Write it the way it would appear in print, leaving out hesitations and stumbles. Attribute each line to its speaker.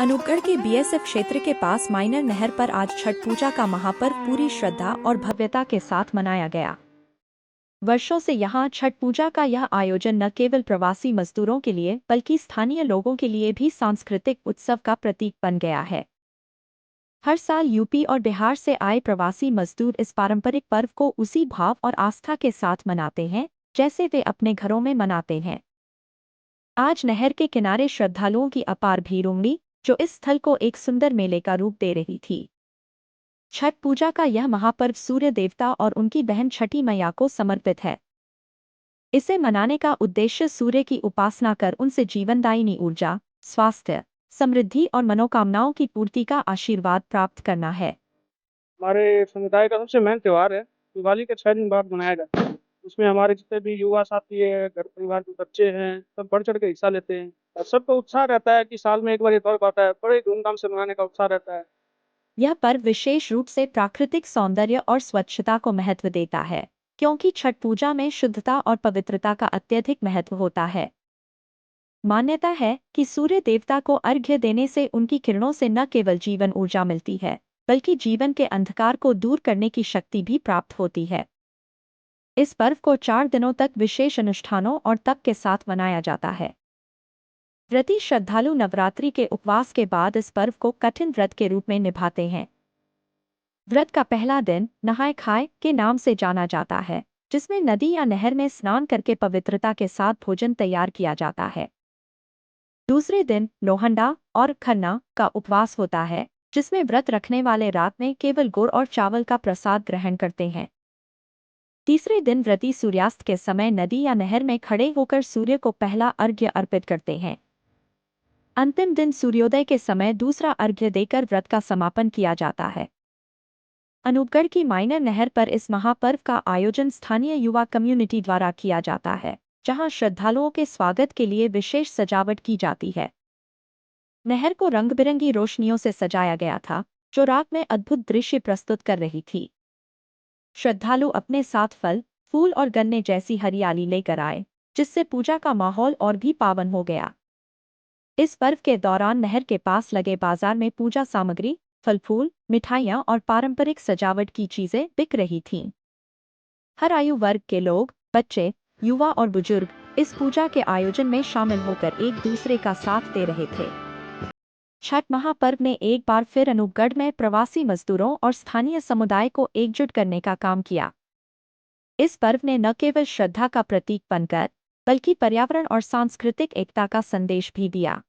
Speaker 1: अनूपगढ़ के बीएसएफ क्षेत्र के पास माइनर नहर पर आज छठ पूजा का महापर्व पूरी श्रद्धा और भव्यता के साथ मनाया गया। वर्षों से यहां छठ पूजा का यह आयोजन न केवल प्रवासी मजदूरों के लिए बल्कि स्थानीय लोगों के लिए भी सांस्कृतिक उत्सव का प्रतीक बन गया है। हर साल यूपी और बिहार से आए प्रवासी मजदूर इस पारंपरिक पर्व को उसी भाव और आस्था के साथ मनाते हैं जैसे वे अपने घरों में मनाते हैं। आज नहर के किनारे श्रद्धालुओं की अपार भीड़ उमड़ी, जो इस स्थल को एक सुंदर मेले का रूप दे रही थी। छठ पूजा का यह महापर्व सूर्य देवता और उनकी बहन छठी मैया को समर्पित है। इसे मनाने का उद्देश्य सूर्य की उपासना कर उनसे जीवनदायिनी ऊर्जा, स्वास्थ्य, समृद्धि और मनोकामनाओं की पूर्ति का आशीर्वाद प्राप्त करना है।
Speaker 2: हमारे समुदाय का सबसे मेन त्योहार है। दिवाली के 6 दिन बाद मनाया जाता है। उसमें हमारे जितने भी युवा साथी है, घर परिवार के बच्चे हैं, सब बढ़ चढ़ के हिस्सा लेते हैं और सबको उत्साह रहता है कि साल में एक बार ये पर्व आता है। बड़े धूमधाम से मनाने का उत्साह रहता है।
Speaker 1: यह पर्व विशेष रूप से प्राकृतिक सौंदर्य और स्वच्छता को महत्व देता है, क्योंकि छठ पूजा में शुद्धता और पवित्रता का अत्यधिक महत्व होता है। मान्यता है कि सूर्य देवता को अर्घ्य देने से उनकी किरणों से न केवल जीवन ऊर्जा मिलती है, बल्कि जीवन के अंधकार को दूर करने की शक्ति भी प्राप्त होती है। इस पर्व को 4 दिनों तक विशेष अनुष्ठानों और तप के साथ मनाया जाता है। व्रती श्रद्धालु नवरात्रि के उपवास के बाद इस पर्व को कठिन व्रत के रूप में निभाते हैं। व्रत का पहला दिन नहाय खाए के नाम से जाना जाता है, जिसमें नदी या नहर में स्नान करके पवित्रता के साथ भोजन तैयार किया जाता है। दूसरे दिन लोहंडा और खन्ना का उपवास होता है, जिसमें व्रत रखने वाले रात में केवल गुड़ और चावल का प्रसाद ग्रहण करते हैं। तीसरे दिन व्रती सूर्यास्त के समय नदी या नहर में खड़े होकर सूर्य को पहला अर्घ्य अर्पित करते हैं। अंतिम दिन सूर्योदय के समय दूसरा अर्घ्य देकर व्रत का समापन किया जाता है। अनूपगढ़ की माइनर नहर पर इस महापर्व का आयोजन स्थानीय युवा कम्युनिटी द्वारा किया जाता है, जहां श्रद्धालुओं के स्वागत के लिए विशेष सजावट की जाती है। नहर को रंग बिरंगी रोशनियों से सजाया गया था, जो रात में अद्भुत दृश्य प्रस्तुत कर रही थी। श्रद्धालु अपने साथ फल, फूल और गन्ने जैसी हरियाली लेकर आए, जिससे पूजा का माहौल और भी पावन हो गया। इस पर्व के दौरान नहर के पास लगे बाजार में पूजा सामग्री, फल फूल, मिठाइयाँ और पारंपरिक सजावट की चीजें बिक रही थीं। हर आयु वर्ग के लोग, बच्चे, युवा और बुजुर्ग इस पूजा के आयोजन में शामिल होकर एक दूसरे का साथ दे रहे थे। छठ महापर्व ने एक बार फिर अनूपगढ़ में प्रवासी मजदूरों और स्थानीय समुदाय को एकजुट करने का काम किया। इस पर्व ने न केवल श्रद्धा का प्रतीक बनकर, बल्कि पर्यावरण और सांस्कृतिक एकता का संदेश भी दिया।